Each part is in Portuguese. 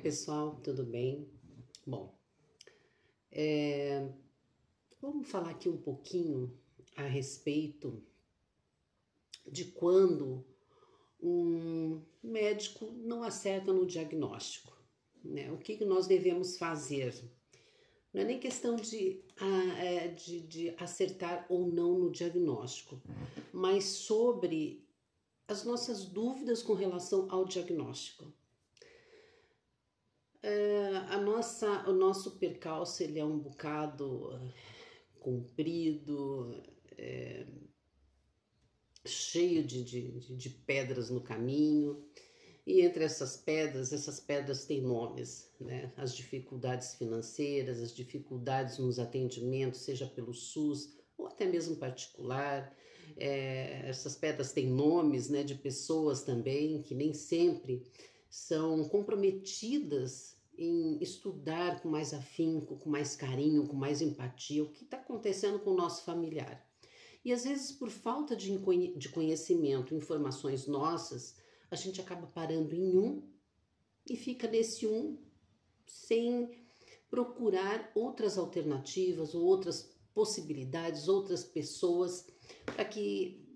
pessoal, tudo bem? Bom, vamos falar aqui um pouquinho a respeito de quando um médico não acerta no diagnóstico, né? O que nós devemos fazer? Não é nem questão de acertar ou não no diagnóstico, mas sobre as nossas dúvidas com relação ao diagnóstico. O nosso percalço ele é um bocado comprido, cheio de pedras no caminho, e entre essas pedras têm nomes, né? As dificuldades financeiras, as dificuldades nos atendimentos, seja pelo SUS ou até mesmo particular. Essas pedras têm nomes, né, de pessoas também que nem sempre são comprometidas em estudar com mais afinco, com mais carinho, com mais empatia o que está acontecendo com o nosso familiar. E às vezes, por falta de conhecimento, informações nossas, a gente acaba parando em um e fica nesse um sem procurar outras alternativas ou outras possibilidades, outras pessoas para que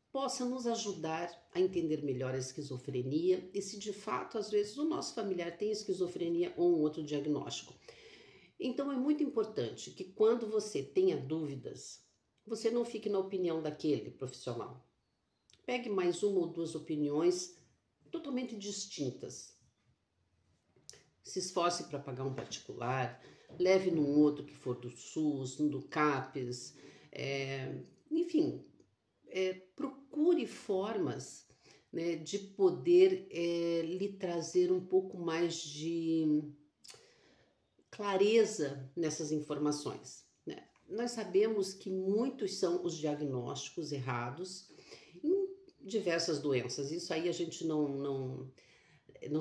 possa nos ajudar a entender melhor a esquizofrenia e se de fato, às vezes, o nosso familiar tem esquizofrenia ou um outro diagnóstico. Então, é muito importante que quando você tenha dúvidas, você não fique na opinião daquele profissional. Pegue mais uma ou duas opiniões totalmente distintas. Se esforce para pagar um particular, leve num outro que for do SUS, no do CAPES, enfim, procure formas, né, de poder lhe trazer um pouco mais de clareza nessas informações, né? Nós sabemos que muitos são os diagnósticos errados em diversas doenças. Isso aí a gente não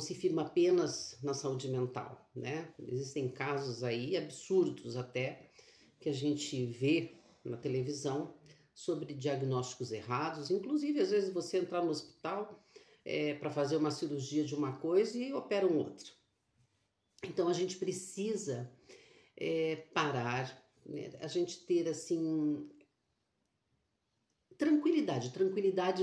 se firma apenas na saúde mental, né? Existem casos aí absurdos até que a gente vê na televisão sobre diagnósticos errados. Inclusive, às vezes você entrar no hospital para fazer uma cirurgia de uma coisa e opera um outro. Então, a gente precisa parar, né? A gente ter, assim, tranquilidade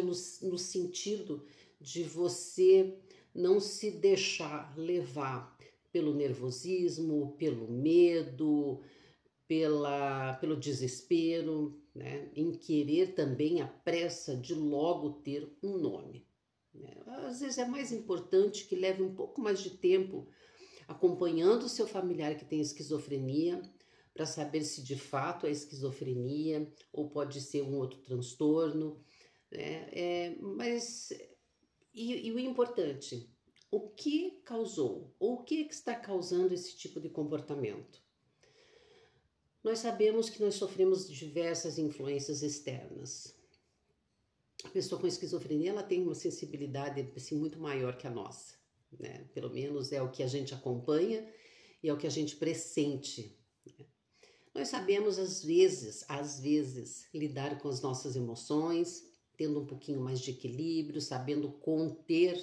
no sentido de você não se deixar levar pelo nervosismo, pelo medo, pelo desespero, né? Em querer também a pressa de logo ter um nome, né? Às vezes é mais importante que leve um pouco mais de tempo acompanhando o seu familiar que tem esquizofrenia, para saber se de fato é esquizofrenia ou pode ser um outro transtorno, né? E o importante, o que causou ou o que está causando esse tipo de comportamento? Nós sabemos que nós sofremos diversas influências externas. A pessoa com esquizofrenia ela tem uma sensibilidade assim, muito maior que a nossa, né? Pelo menos é o que a gente acompanha e é o que a gente pressente, né? Nós sabemos às vezes lidar com as nossas emoções, tendo um pouquinho mais de equilíbrio, sabendo conter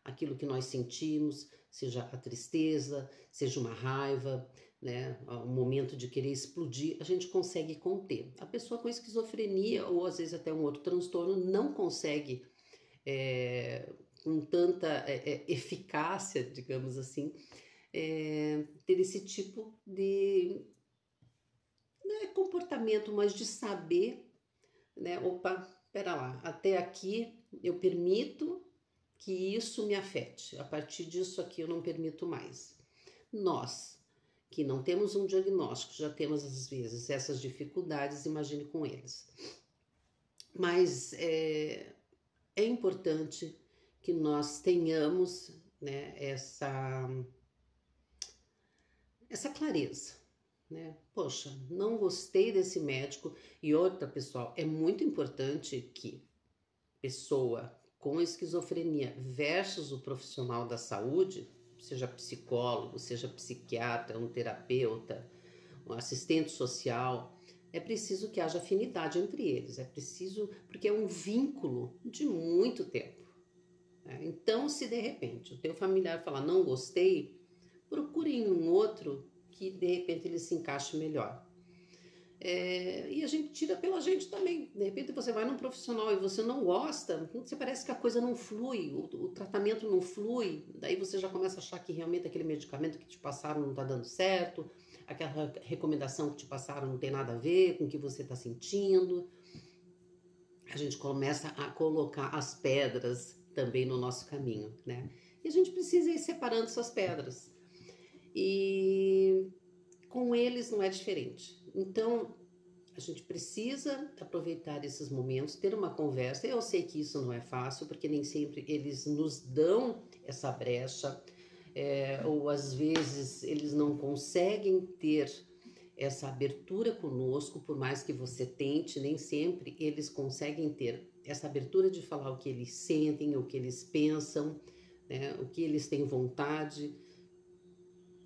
aquilo que nós sentimos, seja a tristeza, seja uma raiva, né, um momento de querer explodir, a gente consegue conter. A pessoa com esquizofrenia ou às vezes até um outro transtorno não consegue com tanta eficácia, digamos assim, ter esse tipo de comportamento, mas de saber, né, opa, pera lá, até aqui eu permito que isso me afete, a partir disso aqui eu não permito mais. Nós, que não temos um diagnóstico, já temos às vezes essas dificuldades, imagine com eles. Mas é importante que nós tenhamos, né, essa clareza, né? Poxa, não gostei desse médico. E outra, pessoal, é muito importante que pessoa com esquizofrenia versus o profissional da saúde, seja psicólogo, seja psiquiatra, um terapeuta, um assistente social, é preciso que haja afinidade entre eles, é preciso, porque é um vínculo de muito tempo, né? Então, se de repente o teu familiar falar não gostei, procure um outro que de repente ele se encaixe melhor. E a gente tira pela gente também. De repente você vai num profissional e você não gosta, você parece que a coisa não flui, o tratamento não flui, daí você já começa a achar que realmente aquele medicamento que te passaram não está dando certo, aquela recomendação que te passaram não tem nada a ver com o que você está sentindo. A gente começa a colocar as pedras também no nosso caminho, né? E a gente precisa ir separando essas pedras. E com eles não é diferente. Então, a gente precisa aproveitar esses momentos, ter uma conversa. Eu sei que isso não é fácil, porque nem sempre eles nos dão essa brecha, ou às vezes eles não conseguem ter essa abertura conosco, por mais que você tente, nem sempre eles conseguem ter essa abertura de falar o que eles sentem, o que eles pensam, né, o que eles têm vontade,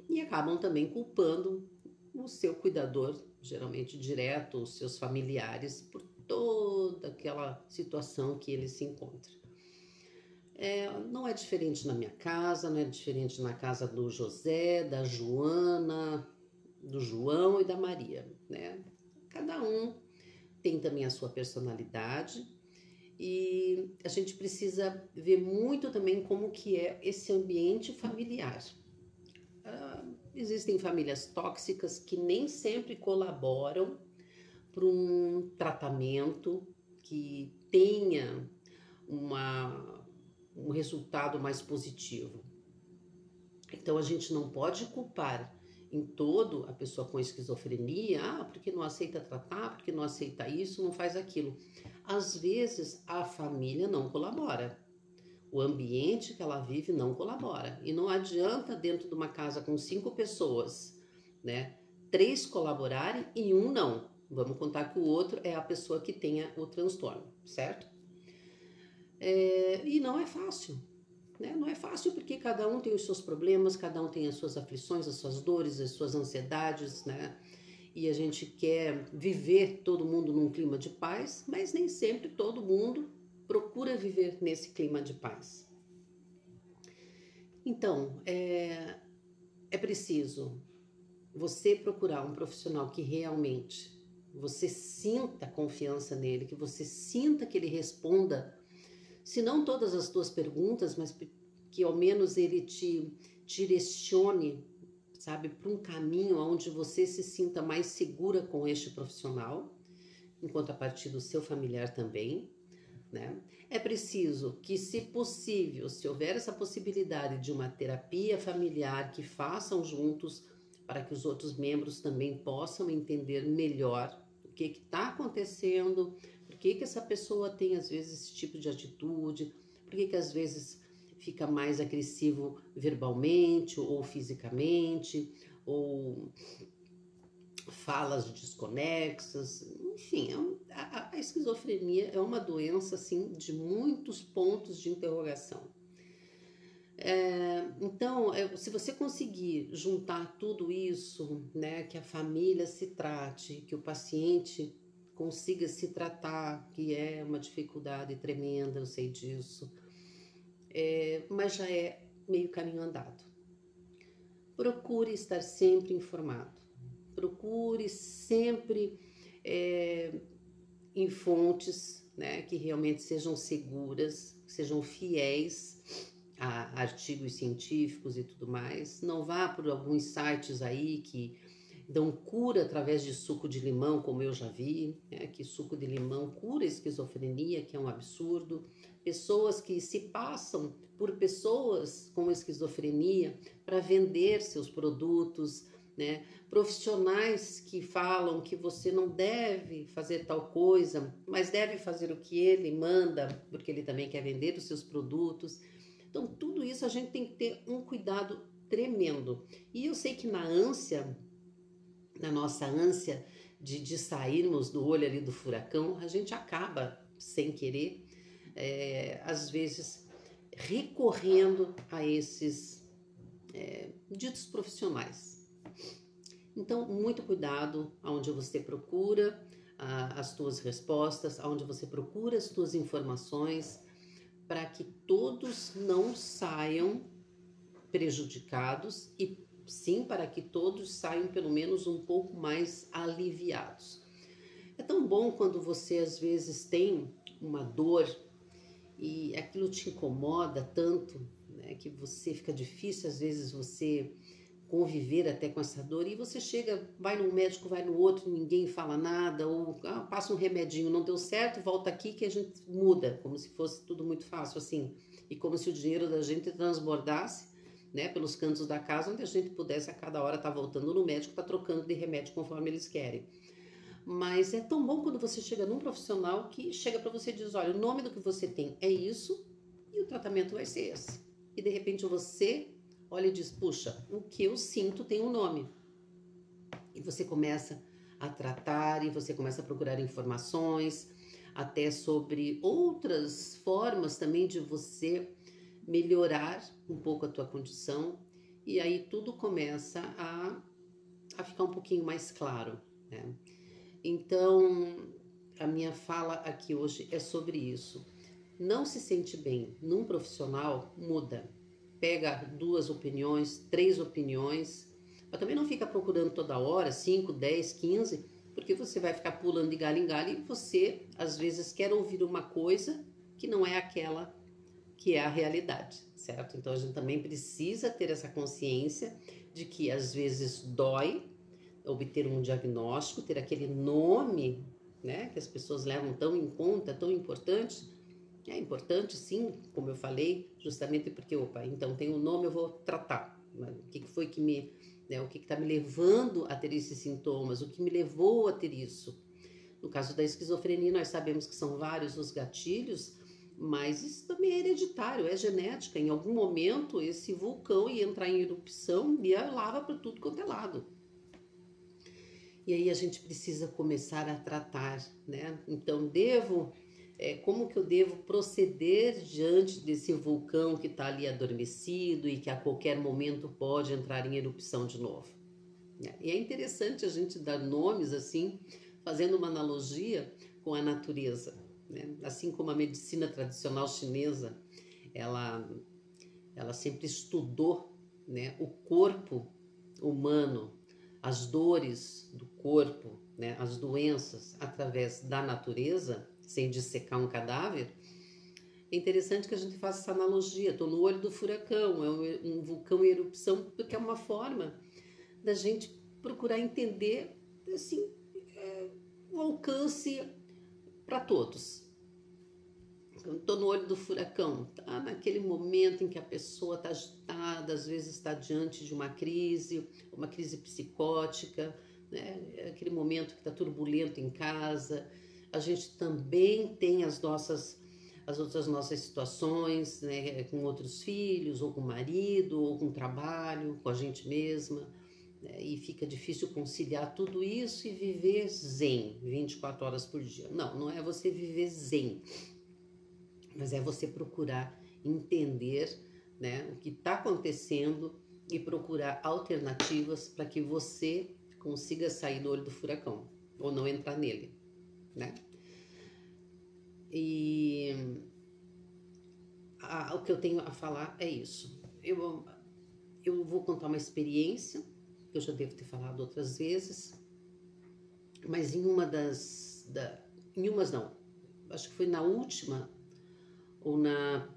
e acabam também culpando o seu cuidador, geralmente direto, os seus familiares, por toda aquela situação que ele se encontra. Não é diferente na minha casa, não é diferente na casa do José, da Joana, do João e da Maria, né? Cada um tem também a sua personalidade e a gente precisa ver muito também como que é esse ambiente familiar. Existem famílias tóxicas que nem sempre colaboram para um tratamento que tenha um resultado mais positivo. Então a gente não pode culpar em todo a pessoa com esquizofrenia, porque não aceita tratar, porque não aceita isso, não faz aquilo. Às vezes a família não colabora, o ambiente que ela vive não colabora. E não adianta dentro de uma casa com 5 pessoas, né, 3 colaborarem e um não. Vamos contar que o outro é a pessoa que tenha o transtorno, certo? E não é fácil. Não é fácil porque cada um tem os seus problemas, cada um tem as suas aflições, as suas dores, as suas ansiedades, né? E a gente quer viver todo mundo num clima de paz, mas nem sempre todo mundo procura viver nesse clima de paz. Então, é preciso você procurar um profissional que realmente você sinta confiança nele, que você sinta que ele responda, se não todas as tuas perguntas, mas que ao menos ele te direcione, sabe, para um caminho onde você se sinta mais segura com este profissional, enquanto a partir do seu familiar também, né? É preciso que, se possível, se houver essa possibilidade de uma terapia familiar, que façam juntos para que os outros membros também possam entender melhor o que está acontecendo, por que essa pessoa tem às vezes esse tipo de atitude, por que às vezes fica mais agressivo verbalmente ou fisicamente, ou falas desconexas, enfim, a esquizofrenia é uma doença assim de muitos pontos de interrogação. Então, se você conseguir juntar tudo isso, né, que a família se trate, que o paciente consiga se tratar, que é uma dificuldade tremenda, eu sei disso, mas já é meio caminho andado. Procure estar sempre informado. Procure sempre em fontes, né, que realmente sejam seguras, sejam fiéis a artigos científicos e tudo mais. Não vá por alguns sites aí que dão cura através de suco de limão, como eu já vi, né, que suco de limão cura a esquizofrenia, que é um absurdo. Pessoas que se passam por pessoas com esquizofrenia para vender seus produtos, né? Profissionais que falam que você não deve fazer tal coisa, mas deve fazer o que ele manda, porque ele também quer vender os seus produtos. Então, tudo isso a gente tem que ter um cuidado tremendo. E eu sei que na nossa ânsia de sairmos do olho ali do furacão, a gente acaba, sem querer, às vezes, recorrendo a esses ditos profissionais. Então, muito cuidado aonde você procura as tuas respostas, aonde você procura as tuas informações, para que todos não saiam prejudicados e sim para que todos saiam pelo menos um pouco mais aliviados. É tão bom quando você às vezes tem uma dor e aquilo te incomoda tanto, né, que você fica difícil às vezes você conviver até com essa dor e você chega, vai num médico, vai no outro, ninguém fala nada, ou passa um remedinho, não deu certo, volta aqui que a gente muda, como se fosse tudo muito fácil assim, e como se o dinheiro da gente transbordasse, né, pelos cantos da casa, onde a gente pudesse a cada hora estar voltando no médico, estar trocando de remédio conforme eles querem. Mas é tão bom quando você chega num profissional que chega para você e diz, olha, o nome do que você tem é isso e o tratamento vai ser esse. E de repente você olha e diz, puxa, o que eu sinto tem um nome. E você começa a tratar e você começa a procurar informações, até sobre outras formas também de você melhorar um pouco a tua condição. E aí tudo começa a ficar um pouquinho mais claro, né? Então, a minha fala aqui hoje é sobre isso. Não se sente bem num profissional, muda. Pega 2 opiniões, 3 opiniões, mas também não fica procurando toda hora, 5, 10, 15, porque você vai ficar pulando de galho em galho e você, às vezes, quer ouvir uma coisa que não é aquela que é a realidade, certo? Então, a gente também precisa ter essa consciência de que, às vezes, dói obter um diagnóstico, ter aquele nome, né, que as pessoas levam tão em conta, tão importante. É importante, sim, como eu falei, justamente porque, opa, então tem um nome, eu vou tratar. O que foi que me, né, o que está me levando a ter esses sintomas, o que me levou a ter isso. No caso da esquizofrenia, nós sabemos que são vários os gatilhos, mas isso também é hereditário, é genética. Em algum momento, esse vulcão ia entrar em erupção e ia lava para tudo quanto é lado. E aí a gente precisa começar a tratar, né? Então, como que eu devo proceder diante desse vulcão que está ali adormecido e que a qualquer momento pode entrar em erupção de novo? E é interessante a gente dar nomes assim, fazendo uma analogia com a natureza, né? Assim como a medicina tradicional chinesa, ela sempre estudou, né, o corpo humano, as dores do corpo, né, as doenças através da natureza, sem dissecar um cadáver. É interessante que a gente faça essa analogia. Estou no olho do furacão, é um vulcão em erupção, porque é uma forma da gente procurar entender assim, o alcance para todos. Estou no olho do furacão, tá naquele momento em que a pessoa está agitada, às vezes está diante de uma crise psicótica, né? Aquele momento que está turbulento em casa. A gente também tem as outras nossas situações, né? Com outros filhos, ou com o marido, ou com o trabalho, com a gente mesma, né? E fica difícil conciliar tudo isso e viver zen 24 horas por dia. Não, não é você viver zen, mas é você procurar entender, né, o que está acontecendo e procurar alternativas para que você consiga sair do olho do furacão ou não entrar nele, né? E o que eu tenho a falar é isso. Eu vou contar uma experiência que eu já devo ter falado outras vezes, mas em umas não, acho que foi na última ou na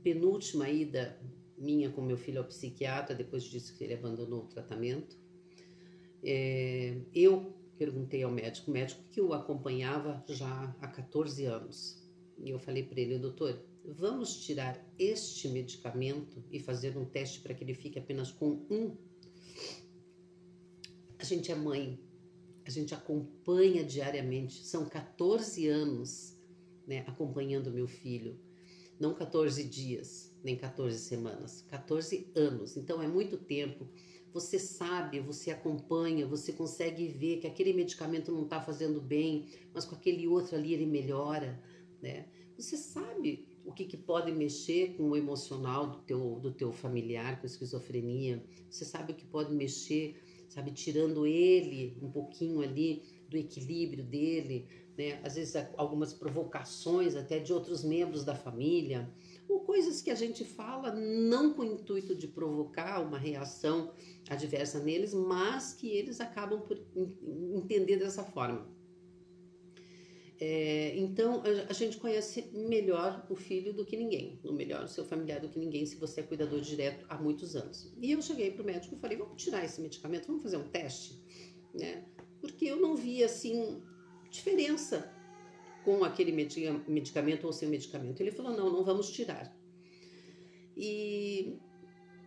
penúltima ida minha com meu filho ao psiquiatra, depois disso que ele abandonou o tratamento, eu perguntei ao médico, o médico que o acompanhava já há 14 anos, e eu falei para ele, doutor, vamos tirar este medicamento e fazer um teste para que ele fique apenas com um? A gente é mãe, a gente acompanha diariamente, são 14 anos, né, acompanhando meu filho, não 14 dias, nem 14 semanas, 14 anos, então é muito tempo. Você sabe, você acompanha, você consegue ver que aquele medicamento não está fazendo bem, mas com aquele outro ali ele melhora, né? Você sabe o que pode mexer com o emocional do teu familiar com esquizofrenia, você sabe o que pode mexer, sabe, tirando ele um pouquinho ali do equilíbrio dele, né? Às vezes algumas provocações até de outros membros da família, ou coisas que a gente fala não com o intuito de provocar uma reação adversa neles, mas que eles acabam por entender dessa forma. Então, a gente conhece melhor o filho do que ninguém, ou melhor, o seu familiar do que ninguém, se você é cuidador direto há muitos anos. E eu cheguei para o médico e falei, vamos tirar esse medicamento, vamos fazer um teste, né? Porque eu não vi, assim, diferença com aquele medicamento ou sem medicamento. Ele falou, não vamos tirar. E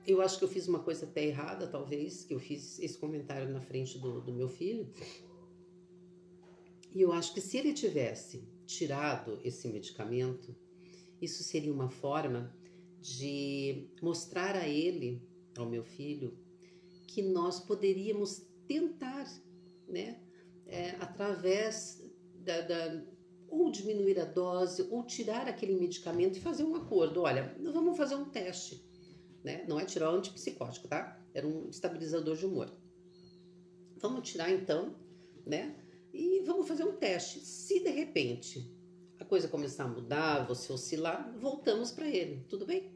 eu acho que eu fiz uma coisa até errada, talvez, que eu fiz esse comentário na frente do meu filho. E eu acho que se ele tivesse tirado esse medicamento, isso seria uma forma de mostrar a ele, ao meu filho, que nós poderíamos tentar, né, através ou diminuir a dose, ou tirar aquele medicamento e fazer um acordo. Olha, vamos fazer um teste, né? Não é tirar o antipsicótico, tá? Era um estabilizador de humor. Vamos tirar então, né? E vamos fazer um teste. Se de repente a coisa começar a mudar, você oscilar, voltamos para ele. Tudo bem?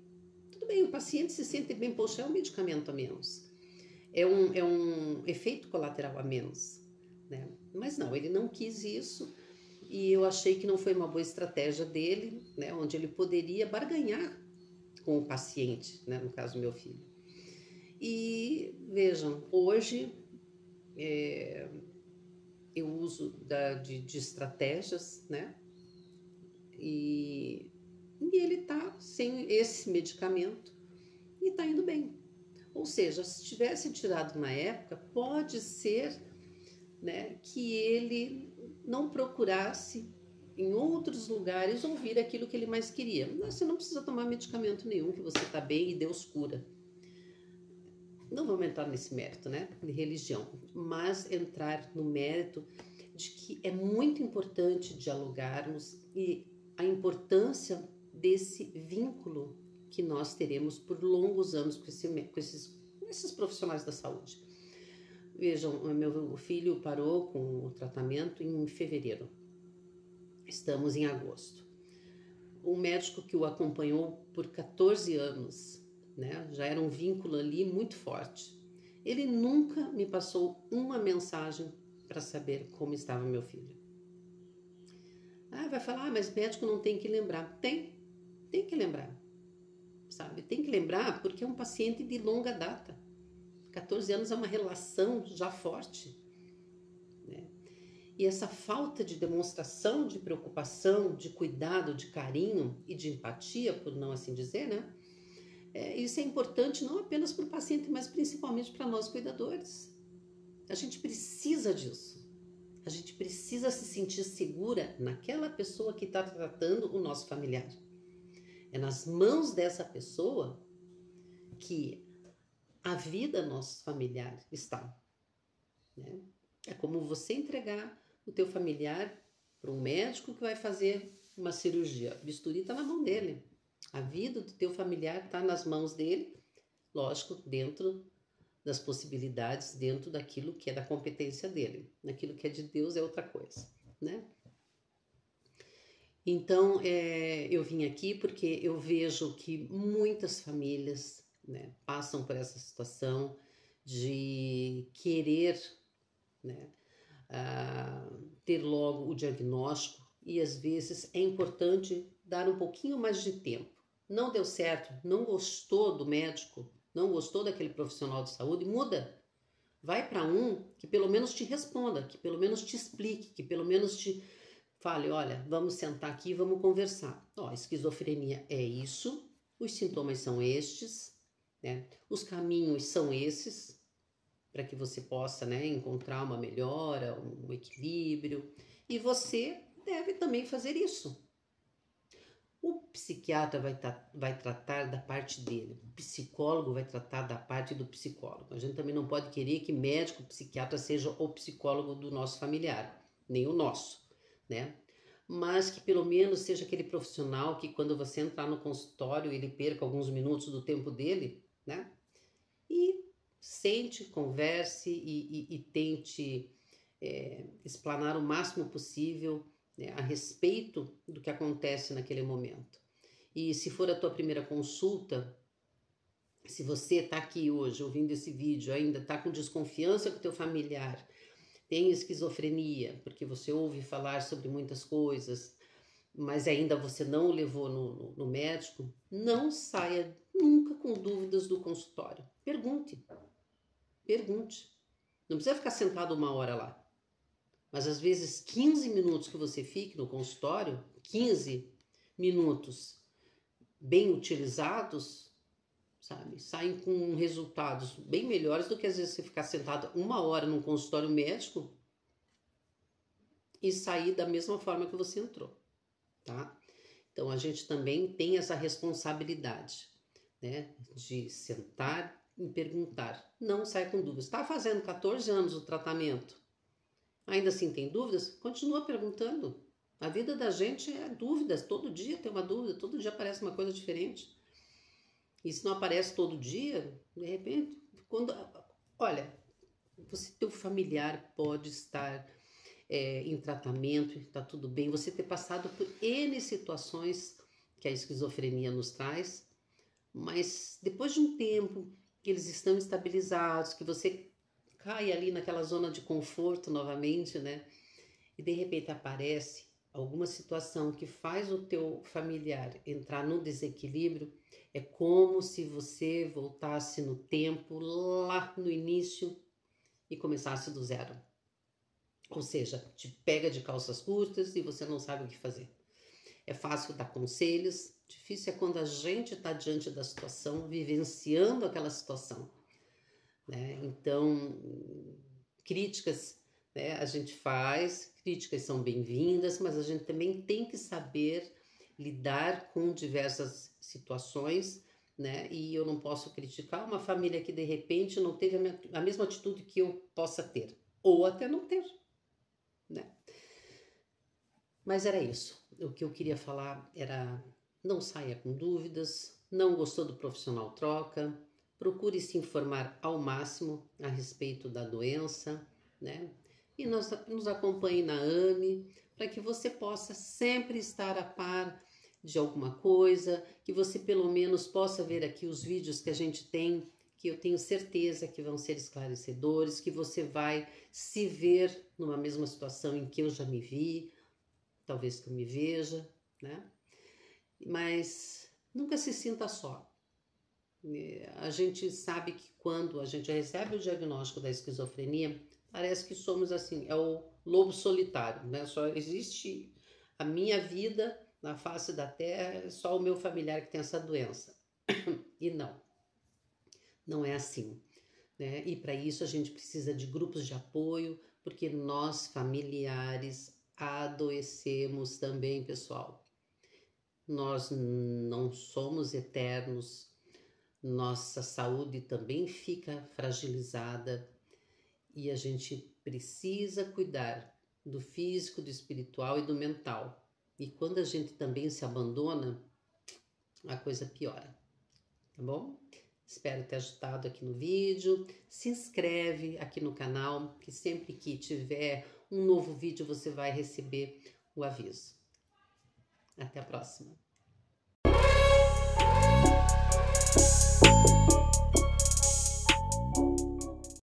Tudo bem, o paciente se sente bem, poxa, é um medicamento a menos. É um efeito colateral a menos, né? Mas não, ele não quis isso e eu achei que não foi uma boa estratégia dele, né? Onde ele poderia barganhar com o paciente, né? No caso, meu filho. E vejam, hoje eu uso de estratégias, né? E ele tá sem esse medicamento e tá indo bem. Ou seja, se tivesse tirado na época, pode ser, né, que ele não procurasse em outros lugares ouvir aquilo que ele mais queria. Você não precisa tomar medicamento nenhum, que você está bem e Deus cura. Não vamos entrar nesse mérito, né, de religião, mas entrar no mérito de que é muito importante dialogarmos e a importância desse vínculo que nós teremos por longos anos com esses profissionais da saúde. Vejam, meu filho parou com o tratamento em fevereiro. Estamos em agosto. O médico que o acompanhou por 14 anos, né, já era um vínculo ali muito forte. Ele nunca me passou uma mensagem para saber como estava meu filho. Vai falar, mas médico não tem que lembrar. Tem que lembrar, sabe? Tem que lembrar porque é um paciente de longa data. 14 anos é uma relação já forte, né? E essa falta de demonstração de preocupação, de cuidado, de carinho e de empatia, por não assim dizer, né? Isso é importante não apenas para o paciente, mas principalmente para nós cuidadores. A gente precisa disso. A gente precisa se sentir segura naquela pessoa que está tratando o nosso familiar. É nas mãos dessa pessoa que a vida nosso familiar está, né? É como você entregar o teu familiar para um médico que vai fazer uma cirurgia. O bisturi está na mão dele. A vida do teu familiar está nas mãos dele, lógico, dentro das possibilidades, dentro daquilo que é da competência dele. Naquilo que é de Deus é outra coisa, né? Então, eu vim aqui porque eu vejo que muitas famílias, né, passam por essa situação de querer, né, ter logo o diagnóstico e às vezes é importante dar um pouquinho mais de tempo. Não deu certo, não gostou do médico, não gostou daquele profissional de saúde, muda. Vai para um que pelo menos te responda, que pelo menos te explique, que pelo menos te fale, olha, vamos sentar aqui e vamos conversar. Esquizofrenia é isso, os sintomas são estes, né? Os caminhos são esses, para que você possa, né, encontrar uma melhora, um equilíbrio. E você deve também fazer isso. O psiquiatra vai tratar da parte dele, o psicólogo vai tratar da parte do psicólogo. A gente também não pode querer que médico, psiquiatra seja o psicólogo do nosso familiar, nem o nosso, né? Mas que pelo menos seja aquele profissional que quando você entrar no consultório ele perca alguns minutos do tempo dele, né? E sente, converse e tente explanar o máximo possível, né, a respeito do que acontece naquele momento. E se for a tua primeira consulta, se você está aqui hoje ouvindo esse vídeo, ainda está com desconfiança com o teu familiar, tem esquizofrenia, porque você ouve falar sobre muitas coisas, mas ainda você não o levou no médico, não saia nunca com dúvidas do consultório. Pergunte. Não precisa ficar sentado 1 hora lá. Mas às vezes 15 minutos que você fique no consultório, 15 minutos bem utilizados, sabe, saem com resultados bem melhores do que às vezes você ficar sentado 1 hora num consultório médico e sair da mesma forma que você entrou, tá? Então a gente também tem essa responsabilidade, né, de sentar e perguntar. Não saia com dúvidas. Está fazendo 14 anos o tratamento, ainda assim tem dúvidas? Continua perguntando. A vida da gente é dúvidas, todo dia tem uma dúvida, todo dia aparece uma coisa diferente. E se não aparece todo dia, de repente, olha, teu familiar pode estar em tratamento, está tudo bem, você ter passado por N situações que a esquizofrenia nos traz, mas depois de um tempo que eles estão estabilizados, que você cai ali naquela zona de conforto novamente, né? E de repente aparece alguma situação que faz o teu familiar entrar no desequilíbrio, é como se você voltasse no tempo, lá no início, e começasse do zero. Ou seja, te pega de calças curtas e você não sabe o que fazer. É fácil dar conselhos, difícil é quando a gente está diante da situação, vivenciando aquela situação, né? Então, críticas, né, a gente faz, críticas são bem-vindas, mas a gente também tem que saber lidar com diversas situações, né? E eu não posso criticar uma família que de repente não teve a mesma atitude que eu possa ter, ou até não ter, né? Mas era isso. O que eu queria falar era: não saia com dúvidas, não gostou do profissional, troca, procure se informar ao máximo a respeito da doença, né? E nos acompanhe na AME, para que você possa sempre estar a par de alguma coisa, que você pelo menos possa ver aqui os vídeos que a gente tem, que eu tenho certeza que vão ser esclarecedores, que você vai se ver numa mesma situação em que eu já me vi, talvez que eu me veja, né? Mas nunca se sinta só. A gente sabe que quando a gente recebe o diagnóstico da esquizofrenia, parece que somos assim, é o lobo solitário, né? Só existe a minha vida na face da terra, é só o meu familiar que tem essa doença. E não é assim, né? E para isso a gente precisa de grupos de apoio, porque nós familiares adoecemos também, pessoal. Nós não somos eternos, nossa saúde também fica fragilizada e a gente precisa cuidar do físico, do espiritual e do mental. E quando a gente também se abandona, a coisa piora, tá bom? Espero ter ajudado aqui no vídeo. Se inscreve aqui no canal, que sempre que tiver um novo vídeo você vai receber o aviso. Até a próxima!